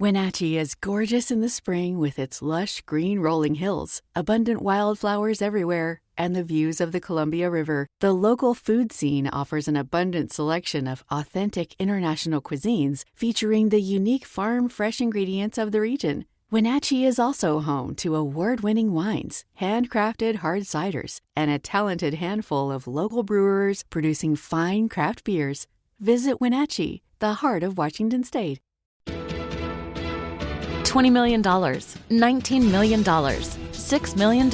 Wenatchee is gorgeous in the spring with its lush green rolling hills, abundant wildflowers everywhere, and the views of the Columbia River. The local food scene offers an abundant selection of authentic international cuisines featuring the unique farm-fresh ingredients of the region. Wenatchee is also home to award-winning wines, handcrafted hard ciders, and a talented handful of local brewers producing fine craft beers. Visit Wenatchee, the heart of Washington State. $20 million, $19 million, $6 million.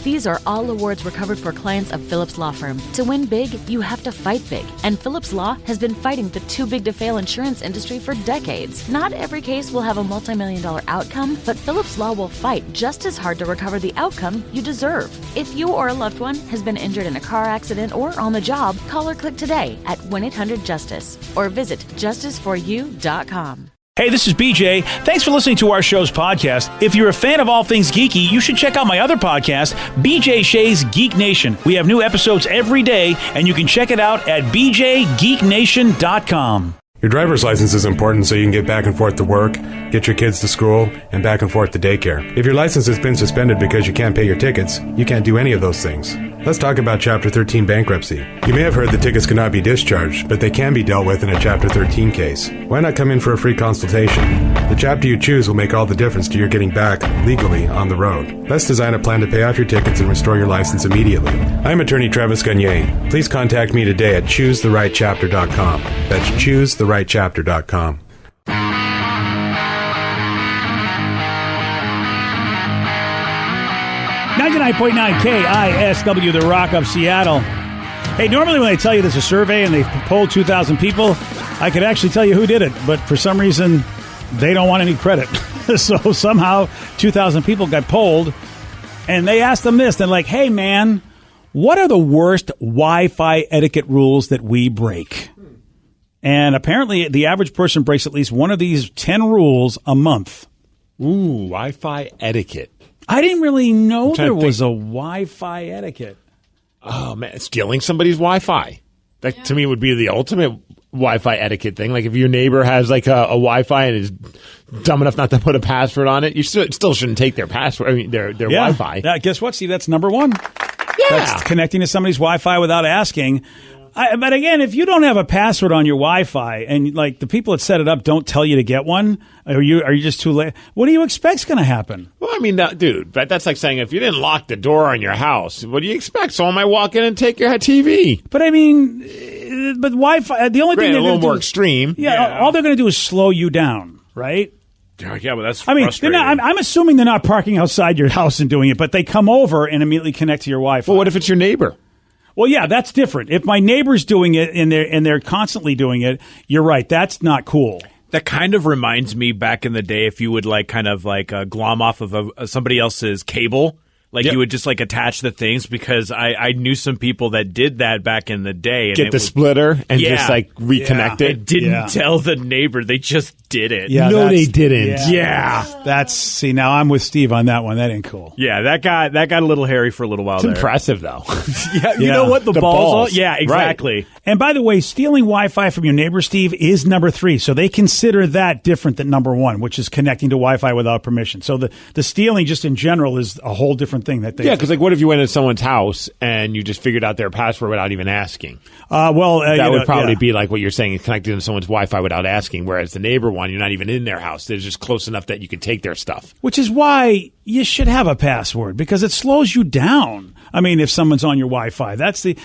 These are all awards recovered for clients of Phillips Law Firm. To win big, you have to fight big. And Phillips Law has been fighting the too-big-to-fail insurance industry for decades. Not every case will have a multi-million-dollar outcome, but Phillips Law will fight just as hard to recover the outcome you deserve. If you or a loved one has been injured in a car accident or on the job, call or click today at 1-800-JUSTICE or visit justiceforyou.com. Hey, this is BJ. Thanks for listening to our show's podcast. If you're a fan of all things geeky, you should check out my other podcast, BJ Shea's Geek Nation. We have new episodes every day, and you can check it out at bjgeeknation.com. Your driver's license is important so you can get back and forth to work, get your kids to school, and back and forth to daycare. If your license has been suspended because you can't pay your tickets, you can't do any of those things. Let's talk about Chapter 13 bankruptcy. You may have heard that tickets cannot be discharged, but they can be dealt with in a Chapter 13 case. Why not come in for a free consultation? The chapter you choose will make all the difference to your getting back legally on the road. Let's design a plan to pay off your tickets and restore your license immediately. I'm attorney Travis Gagne. Please contact me today at choosetherightchapter.com. That's choosetherightchapter.com. 99.9 KISW, the Rock of Seattle. Hey, normally when I tell you there's a survey and they've polled 2,000 people, I could actually tell you who did it. But for some reason, they don't want any credit. So somehow 2,000 people got polled, and they asked them this. They're like, hey, man, what are the worst Wi-Fi etiquette rules that we break? And apparently the average person breaks at least one of these 10 rules a month. Ooh, Wi-Fi etiquette. I didn't really know there was a Wi-Fi etiquette. Oh, man, stealing somebody's Wi-Fi. That, to me, would be the ultimate Wi-Fi etiquette thing. Like, if your neighbor has, like, a Wi-Fi and is dumb enough not to put a password on it, you still shouldn't take their password, I mean, their Wi-Fi. Yeah, guess what, Steve? That's number one. Yeah. That's connecting to somebody's Wi-Fi without asking. But again, if you don't have a password on your Wi-Fi and like the people that set it up don't tell you to get one, are you just too late? What do you expect's going to happen? Well, I mean, dude, that's like saying if you didn't lock the door on your house, what do you expect? Someone might walk in and take your TV. But I mean, but Wi-Fi, the only thing they're a little going to more extreme. Yeah, all they're going to do is slow you down, right? Yeah, but that's I mean, frustrating. I'm assuming they're not parking outside your house and doing it, but they come over and immediately connect to your Wi-Fi. Well, what if it's your neighbor? Well, yeah, that's different. If my neighbor's doing it and they're constantly doing it, you're right. That's not cool. That kind of reminds me back in the day if you would glom off of somebody else's cable. Like, you would just, attach the things, because I knew some people that did that back in the day. And get the splitter and just, reconnect it? It didn't tell the neighbor. They just did it. Yeah, no, they didn't. Yeah. See, now I'm with Steve on that one. That ain't cool. Yeah, that got a little hairy for a little while It's there. impressive, though. Yeah, you know what? The balls. Yeah, exactly. Right. And by the way, stealing Wi-Fi from your neighbor, Steve, is number 3. So they consider that different than number 1, which is connecting to Wi-Fi without permission. So the stealing just in general is a whole different thing. That they because what if you went into someone's house and you just figured out their password without even asking? That would probably be like what you're saying, is connecting to someone's Wi-Fi without asking, whereas the neighbor one, you're not even in their house. They're just close enough that you can take their stuff. Which is why you should have a password, because it slows you down. I mean, if someone's on your Wi-Fi, that's the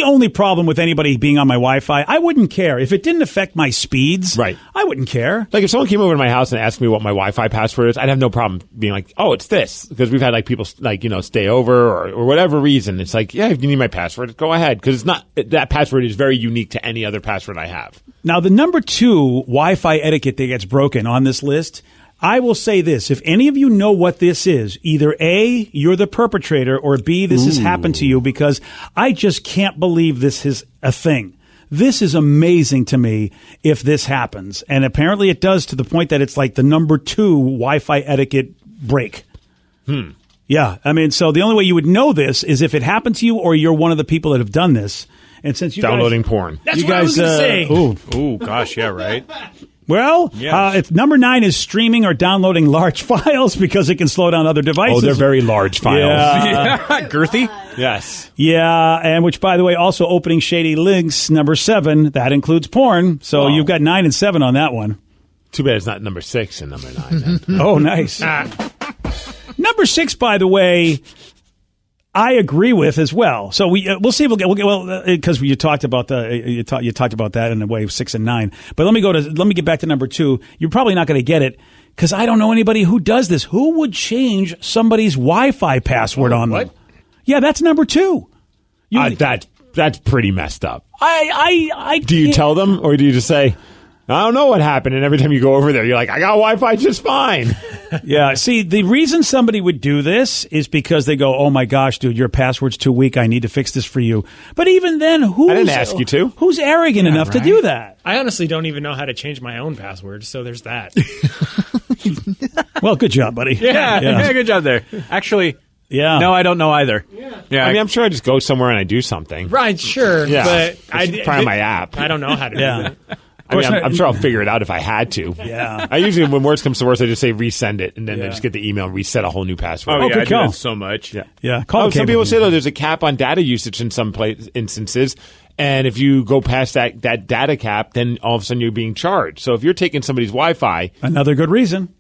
only problem with anybody being on my Wi-Fi. I wouldn't care. If it didn't affect my speeds, right, I wouldn't care. Like if someone came over to my house and asked me what my Wi-Fi password is, I'd have no problem being like, oh, it's this. Because we've had people stay over or whatever reason. It's like, yeah, if you need my password, go ahead. Because it's not, that password is very unique to any other password I have. Now, the number 2 Wi-Fi etiquette that gets broken on this list, I will say this. If any of you know what this is, either A, you're the perpetrator, or B, this has happened to you, because I just can't believe this is a thing. This is amazing to me if this happens. And apparently it does, to the point that it's like the number 2 Wi-Fi etiquette break. Yeah. I mean, so the only way you would know this is if it happened to you or you're one of the people that have done this. And since you downloading porn. That's what I was going to say. Ooh, gosh, yeah, right. Well, Yes. it's number 9 is streaming or downloading large files because it can slow down other devices. Oh, they're very large files. Yeah. Girthy? Yes. Yeah, and which, by the way, also opening shady links, number 7, that includes porn. So you've got 9 and 7 on that one. Too bad it's not number 6 and number 9. Then. Oh, nice. Number 6, by the way, I agree with as well. So we'll see. We'll get because you talked about you talked about that in a way of 6 and 9. But let me get back to number 2. You're probably not going to get it because I don't know anybody who does this. Who would change somebody's Wi-Fi password on them? Yeah, that's number 2. That's pretty messed up. I Do you tell them, or do you just say, I don't know what happened, and every time you go over there, you're like, I got Wi-Fi just fine. Yeah, see, the reason somebody would do this is because they go, oh my gosh, dude, your password's too weak. I need to fix this for you. But even then, I didn't ask you to. Who's arrogant enough to do that? I honestly don't even know how to change my own password, so there's that. Well, good job, buddy. Yeah, good job there. Actually, Yeah. no, I don't know either. Yeah, I mean, I'm sure I just go somewhere and I do something. Right, sure. Yeah. But It's probably my app. I don't know how to do Yeah. that. I mean, I'm sure I'll figure it out if I had to. Yeah. I usually, when worst comes to worst, I just say resend it, and then I just get the email and reset a whole new password. Oh, yeah, good I do call. that so much. Yeah. Yeah. Call the Some cable people say, company. though, there's a cap on data usage in some instances, and if you go past that data cap, then all of a sudden you're being charged. So if you're taking somebody's Wi-Fi, Another good reason.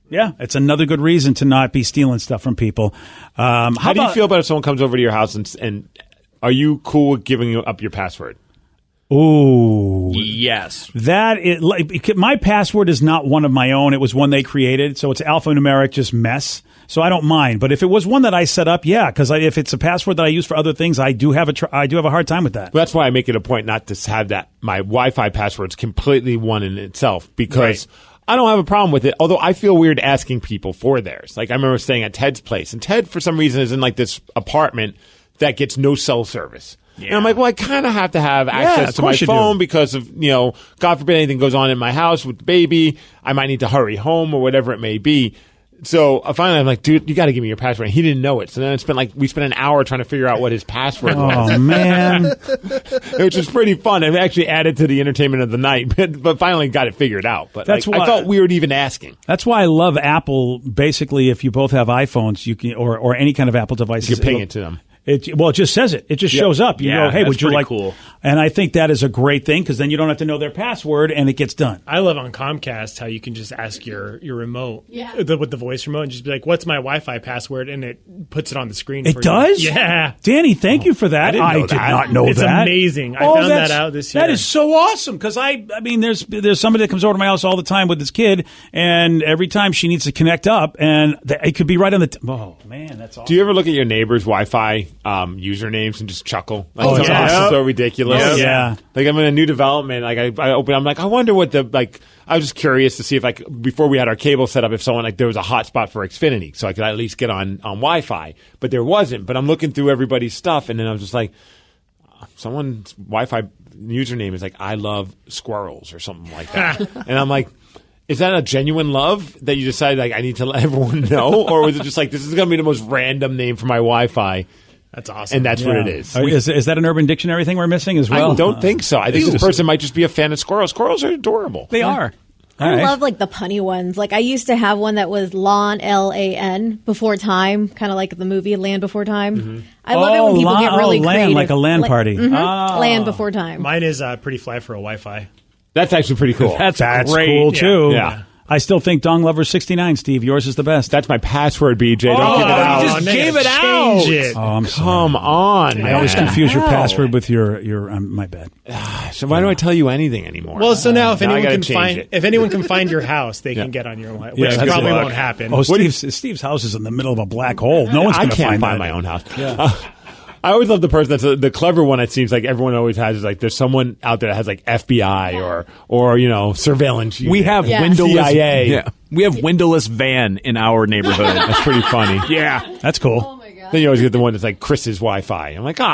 Yeah, it's another good reason to not be stealing stuff from people. how do you feel about if someone comes over to your house and are you cool with giving up your password? Ooh. Yes. That is, like, my password is not one of my own. It was one they created, so it's alphanumeric, just mess. So I don't mind. But if it was one that I set up, yeah, because if it's a password that I use for other things, I do have a hard time with that. Well, that's why I make it a point not to have that my Wi-Fi password's completely one in itself because I don't have a problem with it. Although I feel weird asking people for theirs. Like I remember staying at Ted's place, and Ted for some reason is in like this apartment that gets no cell service. Yeah. And I'm like, well, I kind of have to have access to my phone because of, God forbid anything goes on in my house with the baby. I might need to hurry home or whatever it may be. So finally, I'm like, dude, you got to give me your password. And he didn't know it. So then we spent an hour trying to figure out what his password was. Oh, man. Which was pretty fun. It actually added to the entertainment of the night, but finally got it figured out. But That's I why- felt weird even asking. That's why I love Apple. Basically, if you both have iPhones, you can, or any kind of Apple device, You can ping it to them. It just says it. It just shows up. You Yeah, go, hey, that's would you pretty like? cool. And I think that is a great thing because then you don't have to know their password and it gets done. I love on Comcast how you can just ask your remote with the voice remote and just be like, what's my Wi-Fi password? And it puts it on the screen It for does? you. Yeah. Danny, thank you for that. didn't know did that. not know It's that. amazing. I found that that's- out this year. That is so awesome because I mean, there's somebody that comes over to my house all the time with this kid, and every time she needs to connect up, and it could be right on the. Oh man, that's awesome. Do you ever look at your neighbor's Wi-Fi usernames and just chuckle? Like, Oh, some yeah. of this is so ridiculous. Oh, yeah. Like I'm in a new development. Like I open, I'm like, I wonder what I was just curious to see if before we had our cable set up, if someone there was a hotspot for Xfinity, so I could at least get on Wi-Fi. But there wasn't. But I'm looking through everybody's stuff, and then I was just like, someone's Wi-Fi username is like I love squirrels or something like that, and I'm like. Is that a genuine love that you decided like I need to let everyone know, or was it just like this is going to be the most random name for my Wi-Fi, That's awesome. and that's what it is? Is that an Urban Dictionary thing we're missing as well? I don't think so. I think this person might just be a fan of squirrels. Squirrels are adorable. They are. All I right. love like the punny ones. Like I used to have one that was Lan, Lan, before time, kind of like the movie Land Before Time. I love it when people get really LAN, creative. like a LAN party. Land Before Time. Mine is Pretty Fly for a Wi-Fi. That's actually pretty cool. That's great. cool too. Yeah. I still think Dong Lover 69, Steve. Yours is the best. That's my password, BJ. Don't give it out. you just now gave you it change out. it. Oh, I'm sorry. Come on, I always man. confuse your password with your my bad. So why do I tell you anything anymore? Well, so now if Now I anyone gotta can change find it. if anyone can find your house, they can get on your line, which that's probably luck. won't happen. Oh, Steve's house is in the middle of a black hole. No one's I going to can't find that. my own house. I always love the person that's the clever one. It seems like everyone always has is like there's someone out there that has like FBI or surveillance. We unit. have Yeah. windowless. CIA. Yeah, we have windowless van in our neighborhood. That's pretty funny. Yeah. That's cool. Oh my god. Then you always get the one that's like Chris's Wi-Fi. I'm like, Come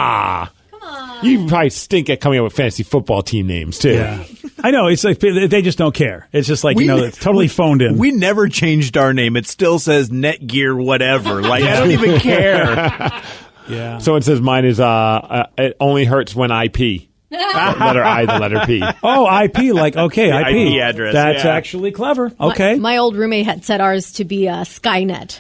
on. You probably stink at coming up with fantasy football team names too. Yeah. I know. It's like they just don't care. It's just like, it's totally phoned in. We never changed our name. It still says Netgear whatever. Like I don't even care. yeah. Someone says mine is it only hurts when I pee. Letter I, the letter P. Oh, IP, like, okay, IP. IP address, That's yeah. actually clever. Okay. My old roommate had set ours to be Skynet.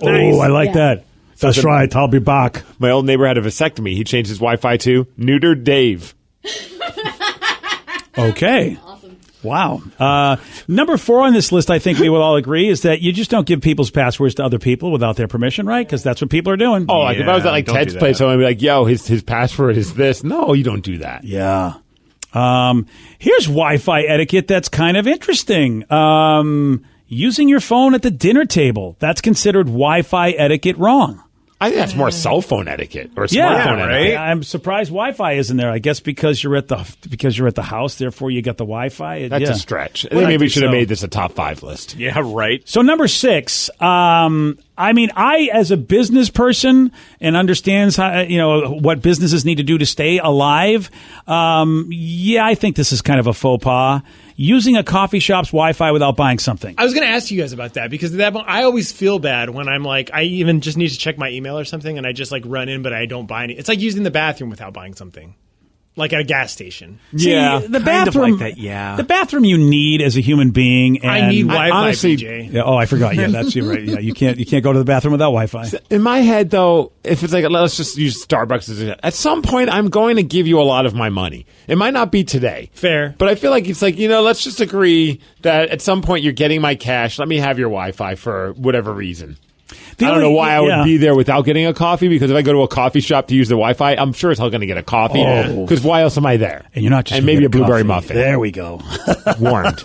Oh, I like Yeah. that. That's right. I'll be back. My old neighbor had a vasectomy. He changed his Wi-Fi to Neuter Dave. Okay. Awesome. Wow. Number 4 on this list, I think we will all agree, is that you just don't give people's passwords to other people without their permission, right? Because that's what people are doing. Oh, like if I was at like don't Ted's do place, that. I'd be like, yo, his password is this. No, you don't do that. Yeah. Here's Wi-Fi etiquette that's kind of interesting. Using your phone at the dinner table. That's considered Wi-Fi etiquette wrong. I think that's more cell phone etiquette or Yeah, smartphone etiquette. I'm surprised Wi-Fi isn't there. I guess because you're at the house, therefore you got the Wi-Fi. That's Yeah. a stretch. I Well, think I maybe we think should have so. made this a top 5 list. Yeah, right. So number 6, I as a business person and understands how, what businesses need to do to stay alive. I think this is kind of a faux pas. Using a coffee shop's Wi-Fi without buying something. I was going to ask you guys about that because I always feel bad when I'm like, I even just need to check my email or something and I just like run in, but I don't buy any. It's like using the bathroom without buying something. Like at a gas station. Yeah, See, the kind of bathroom, like that, yeah. The bathroom you need as a human being. And I need Wi-Fi, honestly- PJ. Yeah, I forgot. Yeah, that's you right. Yeah, you can't go to the bathroom without Wi-Fi. In my head, though, if it's like, let's just use Starbucks as at some point, I'm going to give you a lot of my money. It might not be today. Fair. But I feel like it's like, let's just agree that at some point you're getting my cash. Let me have your Wi-Fi for whatever reason. I don't know why I would be there without getting a coffee, because if I go to a coffee shop to use the Wi-Fi, I'm sure as hell going to get a coffee. Oh. Because why else am I there? And you're not just and gonna maybe get a blueberry coffee. muffin. There we go. Warmed.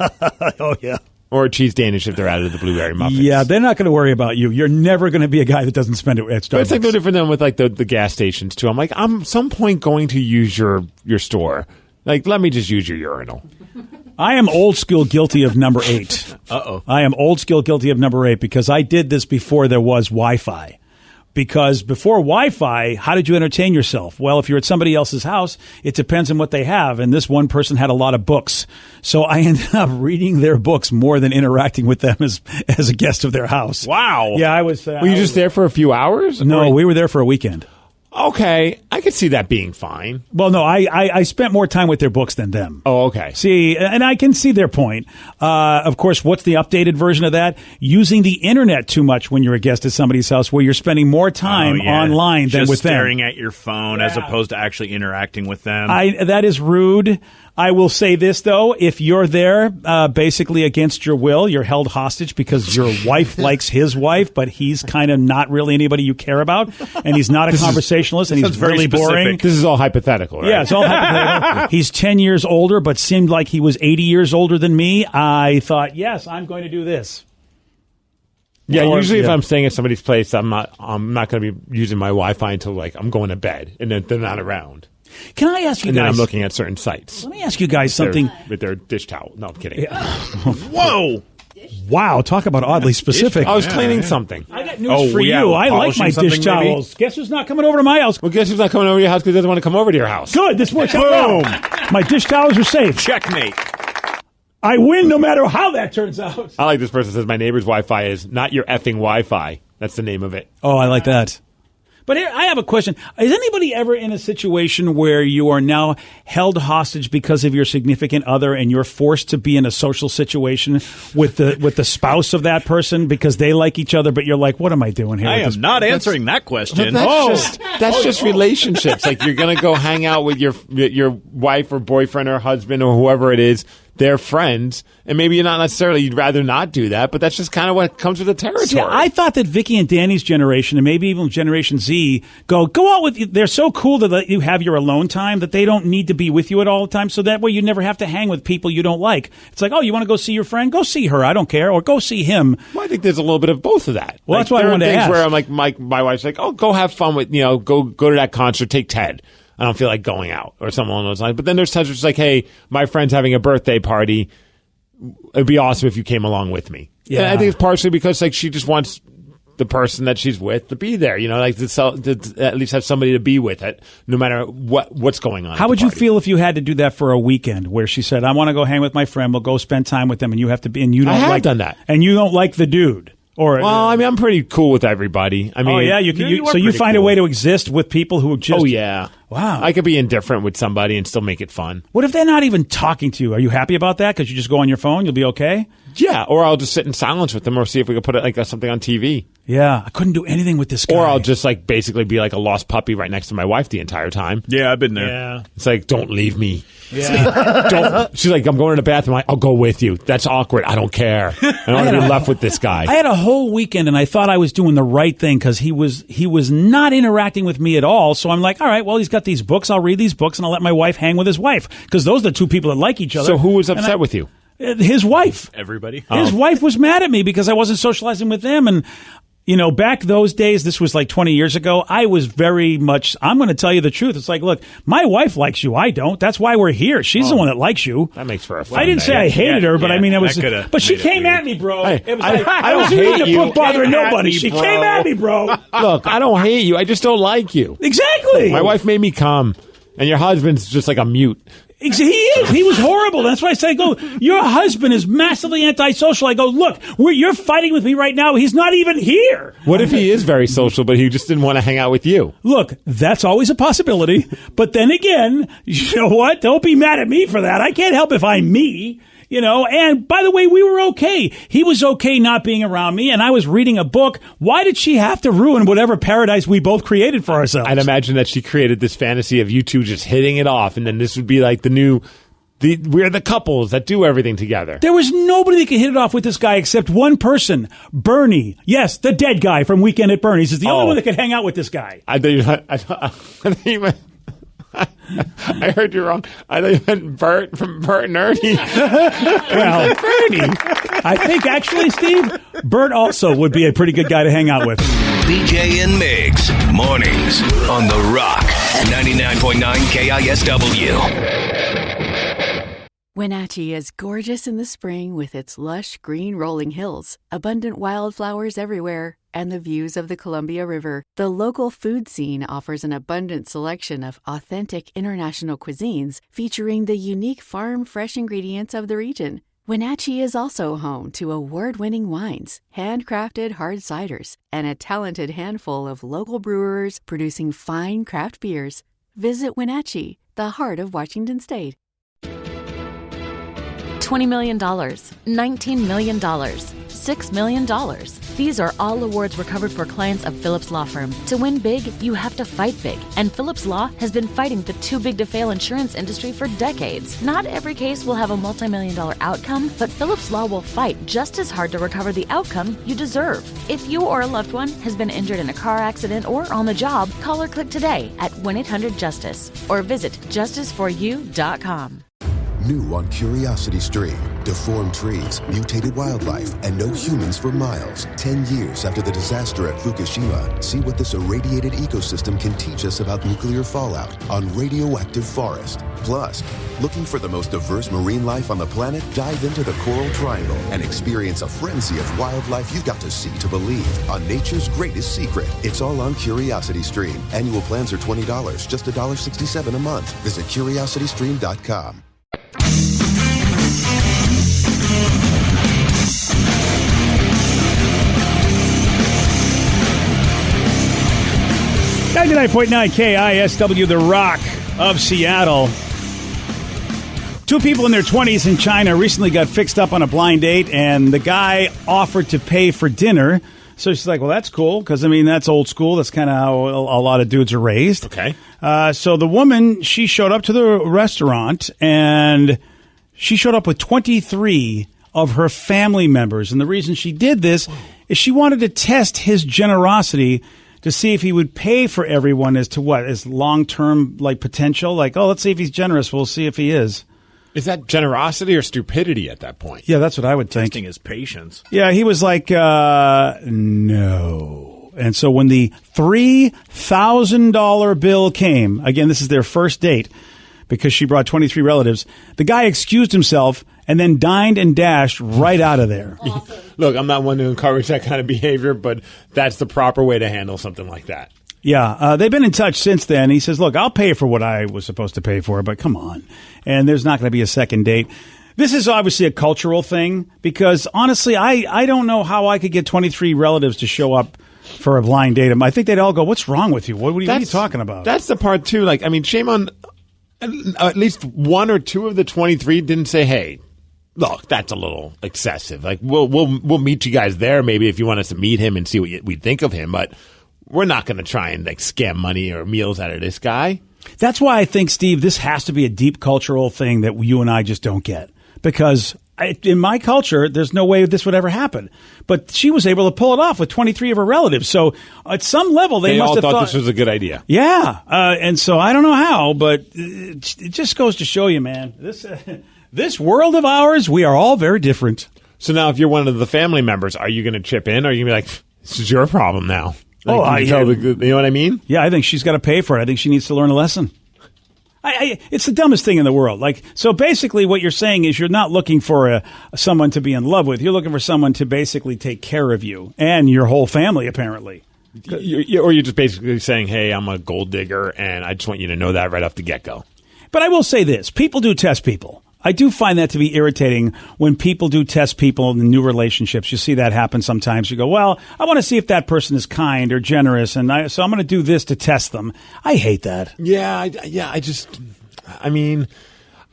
Oh yeah. Or a cheese Danish if they're out of the blueberry muffins. Yeah, they're not going to worry about you. You're never going to be a guy that doesn't spend it at Starbucks. But it's like no different than with like the gas stations too. I'm like, I'm some point going to use your store. Like, let me just use your urinal. I am old school guilty of number 8. Uh-oh. I am old school guilty of number 8 because I did this before there was Wi-Fi. Because before Wi-Fi, how did you entertain yourself? Well, if you're at somebody else's house, it depends on what they have. And this one person had a lot of books. So I ended up reading their books more than interacting with them as a guest of their house. Wow. Yeah, I was. Were you just there for a few hours? No, we were there for a weekend. Okay, I could see that being fine. Well, no, I spent more time with their books than them. Oh, okay. See, and I can see their point. Of course, what's the updated version of that? Using the internet too much when you're a guest at somebody's house, where you're spending more time Oh, yeah. online than Just with them. staring at your phone as opposed to actually interacting with them. That is rude. I will say this, though. If you're there basically against your will, you're held hostage because your wife likes his wife, but he's kind of not really anybody you care about, and he's not a conversationalist, and he's sounds very really specific. boring. This is all hypothetical, right? Yeah, it's all hypothetical. He's 10 years older, but seemed like he was 80 years older than me. I thought, yes, I'm going to do this. Yeah, Or- usually if yeah. I'm staying at somebody's place, I'm not going to be using my Wi-Fi until like I'm going to bed, and then they're not around, Can I ask you and then guys? I'm looking at certain sites. Let me ask you guys something. with their dish towel. No, I'm kidding. Whoa! Wow, talk about oddly specific. I was cleaning something. I got news for yeah, you. I like polishing my dish something, maybe? towels. Guess who's not coming over to my house? Well, guess who's not coming over to your house because he doesn't want to come over to your house? Good. This works out well. My dish towels are safe. Checkmate. I win no matter how that turns out. I like this person says my neighbor's Wi-Fi is not your effing Wi-Fi. That's the name of it. Oh, I like that. But here, I have a question. Is anybody ever in a situation where you are now held hostage because of your significant other and you're forced to be in a social situation with the spouse of that person because they like each other, but you're like, what am I doing here? I with am this? not answering that question. That's just relationships. Like you're gonna go hang out with your wife or boyfriend or husband or whoever it is. They're friends, and maybe you'd rather not do that, but that's just kind of what comes with the territory. See, I thought that Vicky and Danny's generation, and maybe even Generation Z, go out with you. They're so cool to let you have your alone time that they don't need to be with you at all the time. So that way you never have to hang with people you don't like. It's like, oh, you want to go see your friend? Go see her. I don't care. Or go see him. Well, I think there's a little bit of both of that. Well, that's why I there are wanted to things ask. where I'm like, my wife's like, oh, go have fun with, go to that concert, take Ted. I don't feel like going out or something along those lines. But then there's times where it's like, hey, my friend's having a birthday party. It'd be awesome if you came along with me. Yeah. And I think it's partially because like she just wants the person that she's with to be there, like to at least have somebody to be with it, no matter what's going on. How would you feel if you had to do that for a weekend where she said, I want to go hang with my friend. We'll go spend time with them. And you have to be, and you don't I have like done that. And you don't like the dude. Or Well, I mean, I'm pretty cool with everybody. I mean, oh yeah, you pretty find a cool. way to exist with people who just. Oh yeah. Wow. I could be indifferent with somebody and still make it fun. What if they're not even talking to you? Are you happy about that? Because you just go on your phone, you'll be okay. Yeah, or I'll just sit in silence with them, or see if we could put it like something on TV. Yeah, I couldn't do anything with this guy. Or I'll just like basically be like a lost puppy right next to my wife the entire time. Yeah, I've been there. Yeah. It's like, don't leave me. Yeah. Don't. She's like, I'm going to the bathroom. I'll go with you. That's awkward. I don't care. I don't want to be left with this guy. I had a whole weekend, and I thought I was doing the right thing because he was not interacting with me at all. So I'm like, all right, well, he's got these books. I'll read these books, and I'll let my wife hang with his wife because those are the two people that like each other. So who was upset with you? His wife. Everybody. His wife was mad at me because I wasn't socializing with them. And, back those days, this was like 20 years ago, I was very much, I'm going to tell you the truth. It's like, look, my wife likes you. I don't. That's why we're here. She's the one that likes you. That makes for a fun I didn't say day. I hated her, but I mean, it was. that coulda But she made it came weird. at me, bro. Hey, It was I- like, I I was don't reading hate a you. book bothering Came at nobody. me, She bro. came at me, bro. Look, I don't hate you. I just don't like you. Exactly. My wife made me come, and your husband's just like a mute. He is. He was horrible. That's why I say, your husband is massively antisocial. I go, look, you're fighting with me right now. He's not even here. What if he is very social, but he just didn't want to hang out with you? Look, that's always a possibility. But then again, you know what? Don't be mad at me for that. I can't help if I'm me. And by the way, we were okay. He was okay not being around me, and I was reading a book. Why did she have to ruin whatever paradise we both created for ourselves? I'd imagine that she created this fantasy of you two just hitting it off, and then this would be like we're the couples that do everything together. There was nobody that could hit it off with this guy except one person, Bernie. Yes, the dead guy from Weekend at Bernie's is the only one that could hang out with this guy. I thought you meant. I heard you wrong. I thought you meant Bert from Bert and Ernie. Well, Bernie. I think actually, Steve, Bert also would be a pretty good guy to hang out with. BJ and Migs, mornings on The Rock, 99.9 KISW. Wenatchee is gorgeous in the spring with its lush green rolling hills, abundant wildflowers everywhere, and the views of the Columbia River. The local food scene offers an abundant selection of authentic international cuisines featuring the unique farm-fresh ingredients of the region. Wenatchee is also home to award-winning wines, handcrafted hard ciders, and a talented handful of local brewers producing fine craft beers. Visit Wenatchee, the heart of Washington State. $20 million, $19 million, $6 million. These are all awards recovered for clients of Phillips Law Firm. To win big, you have to fight big. And Phillips Law has been fighting the too big to fail insurance industry for decades. Not every case will have a multi-million-dollar outcome, but Phillips Law will fight just as hard to recover the outcome you deserve. If you or a loved one has been injured in a car accident or on the job, call or click today at 1-800-JUSTICE or visit justiceforyou.com. New on Curiosity Stream. Deformed trees, mutated wildlife, and no humans for miles. 10 years after the disaster at Fukushima, see what this irradiated ecosystem can teach us about nuclear fallout on Radioactive Forest. Plus, looking for the most diverse marine life on the planet? Dive into the Coral Triangle and experience a frenzy of wildlife you've got to see to believe on nature's greatest secret. It's all on Curiosity Stream. Annual plans are $20, just $1.67 a month. Visit curiositystream.com. .9 KISW, The Rock of Seattle. Two people in their 20s in China recently got fixed up on a blind date, and the guy offered to pay for dinner. So she's like, well, that's cool, because, I mean, that's old school. That's kind of how a lot of dudes are raised. Okay. So the woman, she showed up to the restaurant, and she showed up with 23 of her family members. And the reason she did this is she wanted to test his generosity to see if he would pay for everyone as to what? As long-term, like, potential? Like, oh, let's see if he's generous. We'll see if he is. Is that generosity or stupidity at that point? Yeah, that's what I would think. Testing his patience. Yeah, he was like, no. And so when the $3,000 bill came, again, this is their first date, because she brought 23 relatives, the guy excused himself and then dined and dashed right out of there. Awesome. Look, I'm not one to encourage that kind of behavior, but that's the proper way to handle something like that. Yeah, they've been in touch since then. He says, look, I'll pay for what I was supposed to pay for, but come on. And there's not going to be a second date. This is obviously a cultural thing because honestly, I don't know how I could get 23 relatives to show up for a blind date. I think they'd all go, "What's wrong with you? What are you talking about?" That's the part too. Like, I mean, shame on at least one or two of the 23 didn't say, "Hey, look, that's a little excessive. Like, we'll meet you guys there maybe if you want us to meet him and see what we think of him, but we're not going to try and like scam money or meals out of this guy." That's why I think, Steve, this has to be a deep cultural thing that you and I just don't get. Because in my culture, there's no way this would ever happen. But she was able to pull it off with 23 of her relatives. So at some level, they must all have thought this was a good idea. Yeah. And so I don't know how, but it just goes to show you, man, this world of ours, we are all very different. So now if you're one of the family members, are you going to chip in or are you going to be like, this is your problem now? Like, you know what I mean? Yeah, I think she's got to pay for it. I think she needs to learn a lesson. It's the dumbest thing in the world. Like, so basically what you're saying is you're not looking for someone to be in love with. You're looking for someone to basically take care of you and your whole family, apparently. Or you're just basically saying, hey, I'm a gold digger, and I just want you to know that right off the get-go. But I will say this. People do test people. I do find that to be irritating when people do test people in new relationships. You see that happen sometimes. You go, well, I want to see if that person is kind or generous, and so I'm going to do this to test them. I hate that. I mean,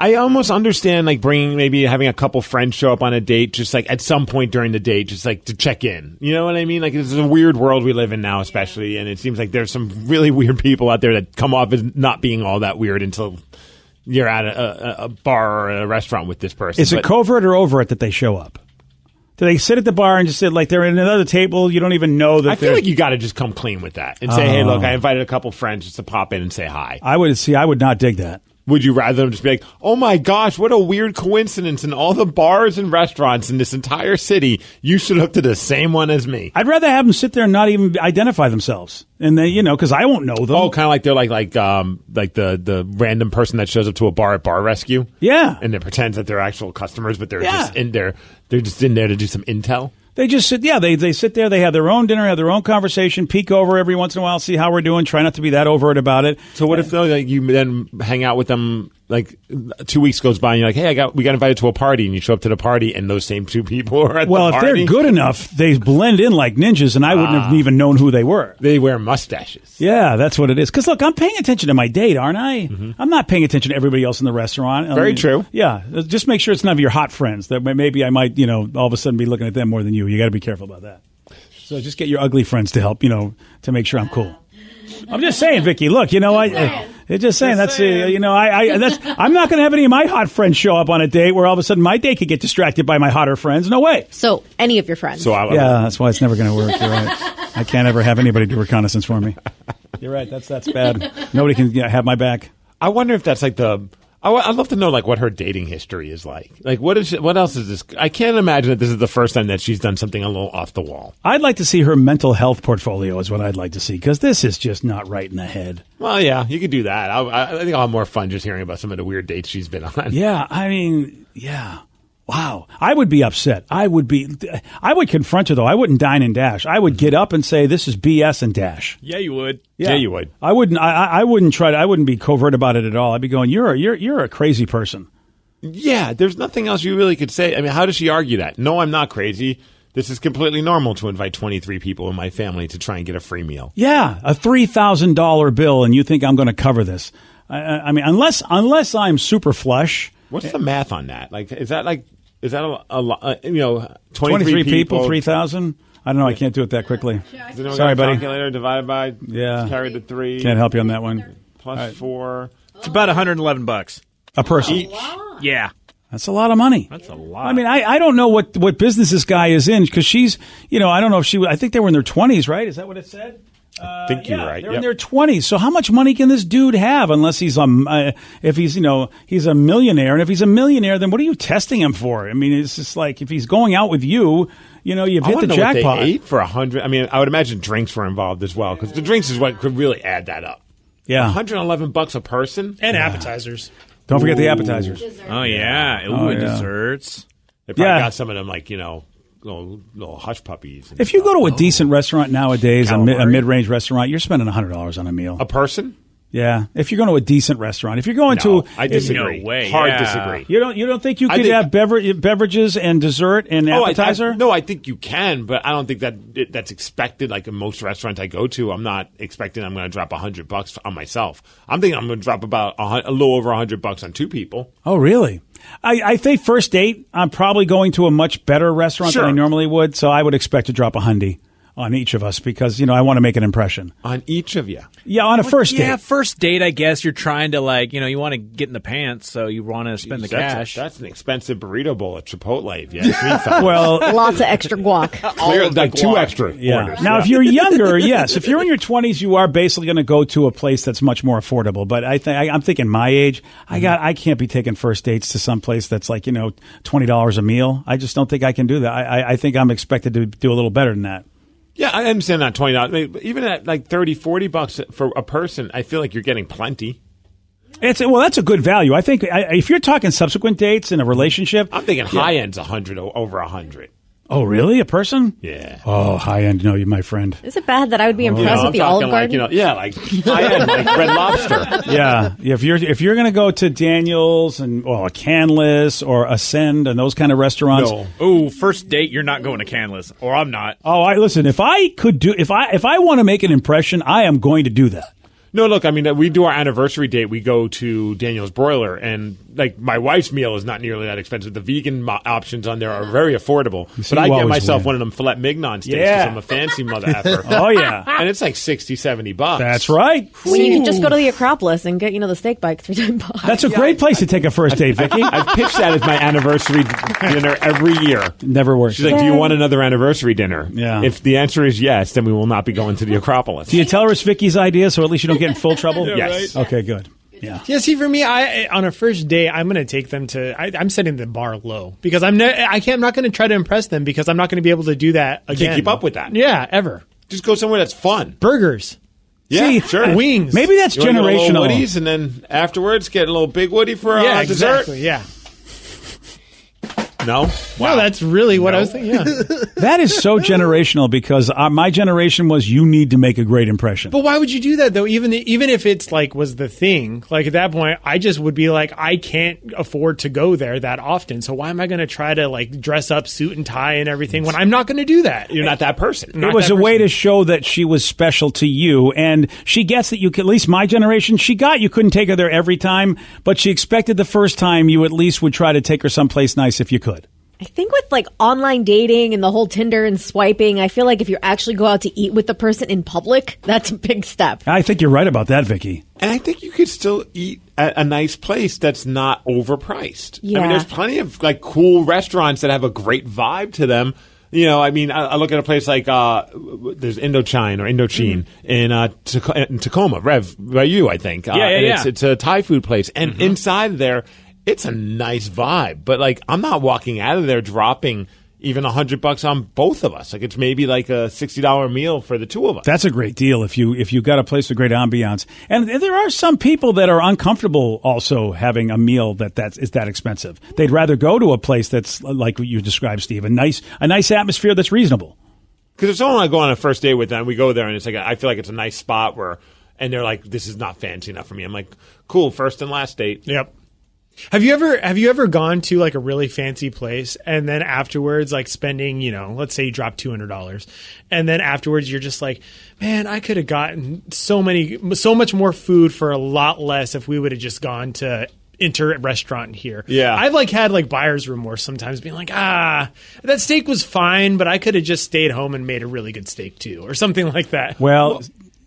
I almost understand like having a couple friends show up on a date just like at some point during the date, just like to check in. You know what I mean? Like, this is a weird world we live in now, especially, and it seems like there's some really weird people out there that come off as not being all that weird until you're at a bar or a restaurant with this person. Is it covert or overt that they show up? Do they sit at the bar and just sit like they're at another table? You don't even know that. I feel like you got to just come clean with that and say, hey, look, I invited a couple friends just to pop in and say hi. I would not dig that. Would you rather them just be like, oh my gosh, what a weird coincidence, in all the bars and restaurants in this entire city, you should look to the same one as me? I'd rather have them sit there and not even identify themselves. And they, because I won't know them. Oh, kind of like they're like the random person that shows up to a bar at Bar Rescue. Yeah. And they pretends that they're actual customers, but they're just in there. They're just in there to do some intel. They just sit. Yeah, they sit there. They have their own dinner, have their own conversation. Peek over every once in a while, see how we're doing. Try not to be that overt about it. So what if though, like, you then hang out with them? Like 2 weeks goes by, and you're like, "Hey, we got invited to a party," and you show up to the party, and those same two people are at the party. Well, if they're good enough, they blend in like ninjas, and I wouldn't have even known who they were. They wear mustaches. Yeah, that's what it is. Because look, I'm paying attention to my date, aren't I? Mm-hmm. I'm not paying attention to everybody else in the restaurant. Very true. Yeah, just make sure it's none of your hot friends. That maybe I might, all of a sudden be looking at them more than you. You got to be careful about that. So just get your ugly friends to help, to make sure I'm cool. I'm just saying, Vicky. Look, it's just saying that's I'm not going to have any of my hot friends show up on a date where all of a sudden my date could get distracted by my hotter friends. No way. So any of your friends. That's why it's never going to work. You're right. I can't ever have anybody do reconnaissance for me. You're right. That's bad. Nobody can have my back. I wonder if that's like I'd love to know like what her dating history is like. Like what else is this? I can't imagine that this is the first time that she's done something a little off the wall. I'd like to see her mental health portfolio is what I'd like to see, because this is just not right in the head. Well, yeah, you could do that. I think I'll have more fun just hearing about some of the weird dates she's been on. Yeah, I mean, yeah. Wow. I would be upset. I would confront her, though. I wouldn't dine and dash. I would get up and say, this is BS and dash. Yeah, you would. Yeah, you would. I wouldn't be covert about it at all. I'd be going, you're a crazy person. Yeah, there's nothing else you really could say. I mean, how does she argue that? No, I'm not crazy. This is completely normal to invite 23 people in my family to try and get a free meal. Yeah, a $3,000 bill, and you think I'm going to cover this. I mean, unless I'm super flush. What's the math on that? Like, is that a lot? 23 people, 3,000? I don't know. I can't do it that quickly. Sorry, buddy. Calculator divided by carried to 3. Can't help you on that one. Plus 4. It's about $111 a person. Each. Yeah. That's a lot of money. That's a lot. I mean, I don't know what business this guy is in, because she's, I don't know if I think they were in their 20s, right? Is that what it said? I think you're right. They're in their 20s. So how much money can this dude have unless he's he's a millionaire? And if he's a millionaire, then what are you testing him for? I mean, it's just like if he's going out with you, you've hit the jackpot. What they ate for 100. I mean, I would imagine drinks were involved as well, because the drinks is what could really add that up. Yeah, $111 a person and appetizers. Don't forget the appetizers. Oh yeah, and desserts. They probably got some of them like little hush puppies. If you go to a decent restaurant nowadays, a mid-range restaurant, you're spending $100 on a meal. A person? Yeah, if you're going to a decent restaurant, if you're going to, I disagree. No way. Hard Yeah. disagree. you don't think you could have beverages and dessert and appetizer? No, I think you can, but I don't think that's expected. Like in most restaurants I go to, I'm not expecting I'm going to drop $100 on myself. I'm thinking I'm going to drop about a little over $100 on two people. Oh, really? I think first date, I'm probably going to a much better restaurant than I normally would, so I would expect to drop $100 on each of us because, I want to make an impression. On each of you? Yeah, on a first date. Yeah, first date, I guess you're trying to you want to get in the pants, so you want to spend the cash. That's an expensive burrito bowl at Chipotle, if you ask me, fellas. Well, Lots of extra guac. Clear, like two extra yeah. orders. Now, if you're younger, yes. If you're in your 20s, you are basically going to go to a place that's much more affordable. But I'm thinking my age, I can't be taking first dates to some place that's like, $20 a meal. I just don't think I can do that. I think I'm expected to do a little better than that. Yeah, I understand that $20. Even at like $30, $40 for a person, I feel like you're getting plenty. That's a good value. I think if you're talking subsequent dates in a relationship, I'm thinking high end's $100 over $100. Oh, really? A person? Yeah. Oh, high end. No, you're my friend. Is it bad that I would be impressed with the Olive Garden? Like high end, like Red Lobster. Yeah. If you're going to go to Daniel's and a Canlis or Ascend and those kind of restaurants. No. Oh, first date, you're not going to Canlis, or I'm not. Oh, listen. If I want to make an impression, I am going to do that. No, look, I mean, we do our anniversary date. We go to Daniel's Broiler, and like my wife's meal is not nearly that expensive. The vegan options on there are very affordable. But I get myself one of them filet mignon steaks because I'm a fancy mother effer. Oh, yeah. And it's like $60, $70. That's right. When you can just go to the Acropolis and get, the steak bike for $10. That's a great place to take a first date, Vicky. I've pitched that as my anniversary dinner every year. Never works. She's like, do you want another anniversary dinner? Yeah. If the answer is yes, then we will not be going to the Acropolis. Do you tell her it's Vicky's idea so at least you don't get in full trouble? Yes. Okay, good. Yeah. Yeah. See, for me, on a first date, I'm going to take them to. I'm setting the bar low because I'm not going to try to impress them because I'm not going to be able to do that again. You can't keep up with that. Yeah, ever. Just go somewhere that's fun. Burgers. Yeah, See, sure. Wings. Maybe that's You want to get a generational. little Woodies, and then afterwards get a little Big Woody for Yeah, dessert. exactly. Yeah. No? Wow, that's really what I was thinking. Yeah. That is so generational because my generation was you need to make a great impression. But why would you do that though? Even if it's was the thing, at that point, I just would be like, I can't afford to go there that often. So why am I going to try to dress up, suit and tie and everything when I'm not going to do that? You're not that person. It was a way to show that she was special to you, and she gets that you could, at least my generation, she got you couldn't take her there every time, but she expected the first time you at least would try to take her someplace nice if you could. I think with online dating and the whole Tinder and swiping, I feel like if you actually go out to eat with the person in public, that's a big step. I think you're right about that, Vicky. And I think you could still eat at a nice place that's not overpriced. Yeah. I mean, there's plenty of cool restaurants that have a great vibe to them. I look at a place like there's Indochine in Tacoma, Rev, by you, I think. Yeah. It's a Thai food place, and inside there, it's a nice vibe. But I'm not walking out of there dropping even $100 on both of us. It's maybe a $60 meal for the two of us. That's a great deal if you got a place with great ambiance. And there are some people that are uncomfortable also having a meal that is that expensive. They'd rather go to a place that's like what you described, Steve, a nice atmosphere that's reasonable. Because if someone I go on a first date with them, we go there and it's I feel like it's a nice spot and they're like, this is not fancy enough for me. I'm like, cool, first and last date. Yep. Have you ever gone to a really fancy place and then afterwards spending, let's say you drop $200 and then afterwards you're just like, man, I could have gotten so much more food for a lot less if we would have just gone to enter restaurant here. Yeah. I've had buyer's remorse sometimes being like, that steak was fine, but I could have just stayed home and made a really good steak too or something like that. Well,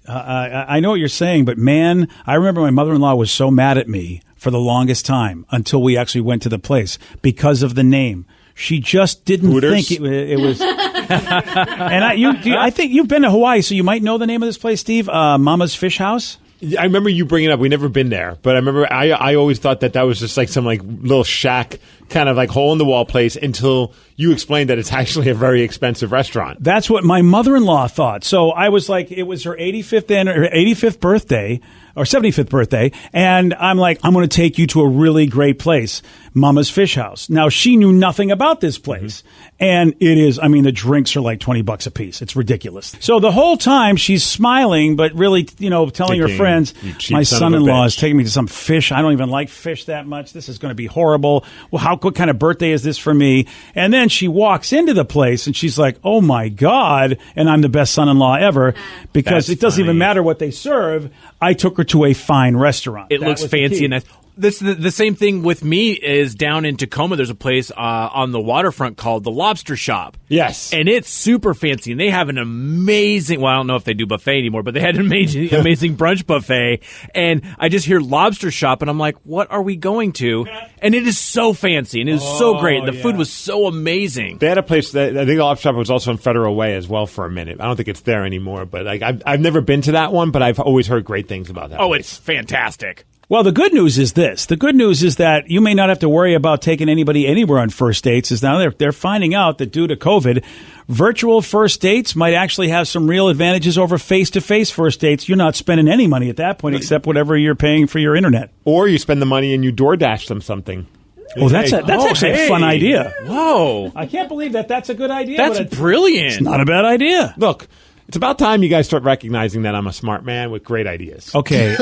I know what you're saying, but man, I remember my mother-in-law was so mad at me for the longest time until we actually went to the place because of the name. She just didn't Hooters? think it was. And I think you've been to Hawaii, so you might know the name of this place, Steve. Mama's Fish House. I remember you bringing it up. We never been there, but I remember I always thought that was just some little shack, kind of like hole in the wall place until you explained that it's actually a very expensive restaurant. That's what my mother-in-law thought. So I was like, it was her 85th birthday or 75th birthday. And I'm like, I'm going to take you to a really great place, Mama's Fish House. Now, she knew nothing about this place. And it is, I mean, the drinks are like $20 a piece. It's ridiculous. So the whole time she's smiling, but really, telling her friends, my son-in-law is taking me to some fish. I don't even like fish that much. This is going to be horrible. Well, what kind of birthday is this for me? And then she walks into the place and she's like, oh my God. And I'm the best son-in-law ever because it doesn't even matter what they serve. I took her to a fine restaurant. It looks fancy and nice. The same thing with me is down in Tacoma. There's a place on the waterfront called the Lobster Shop. Yes. And it's super fancy. And they have an amazing, well, I don't know if they do buffet anymore, but they had an amazing brunch buffet. And I just hear Lobster Shop, and I'm like, what are we going to? And it is so fancy, and it is so great. The food was so amazing. They had a place that I think the Lobster Shop was also on Federal Way as well for a minute. I don't think it's there anymore, but like I've never been to that one, but I've always heard great things about that. Oh, place. It's fantastic. Well, the good news is this. The good news is that you may not have to worry about taking anybody anywhere on first dates. Is now they're finding out that due to COVID, virtual first dates might actually have some real advantages over face-to-face first dates. You're not spending any money at that point except whatever you're paying for your internet. Or you spend the money and you DoorDash them something. Oh, that's actually a fun idea. Whoa. I can't believe that's a good idea. That's brilliant. It's not a bad idea. Look, it's about time you guys start recognizing that I'm a smart man with great ideas. Okay.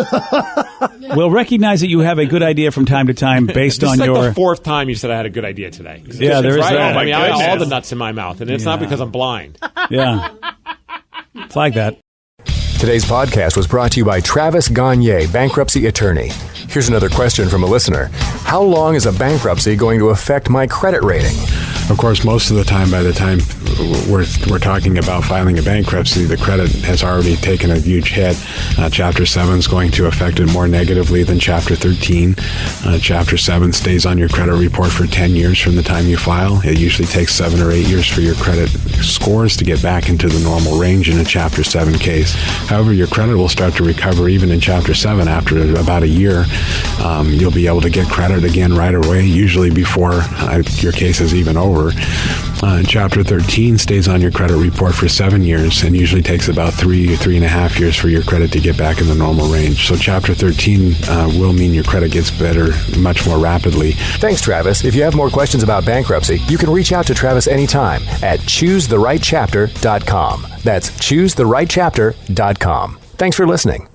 We'll recognize that you have a good idea from time to time based on like your... the fourth time you said I had a good idea today. Yeah, there is right. that. I mean, I have all the nuts in my mouth, and it's not because I'm blind. Yeah. It's like that. Today's podcast was brought to you by Travis Gagne, bankruptcy attorney. Here's another question from a listener. How long is a bankruptcy going to affect my credit rating? Of course, most of the time, by the time we're talking about filing a bankruptcy, the credit has already taken a huge hit. Chapter 7 is going to affect it more negatively than Chapter 13. Chapter 7 stays on your credit report for 10 years from the time you file. It usually takes 7 or 8 years for your credit scores to get back into the normal range in a Chapter 7 case. However, your credit will start to recover even in Chapter 7 after about a year. You'll be able to get credit again right away, usually before your case is even over. Chapter 13 stays on your credit report for 7 years and usually takes about 3.5 years for your credit to get back in the normal range. So Chapter 13 will mean your credit gets better much more rapidly. Thanks, Travis. If you have more questions about bankruptcy, you can reach out to Travis anytime at choosetherightchapter.com. That's choosetherightchapter.com. Thanks for listening.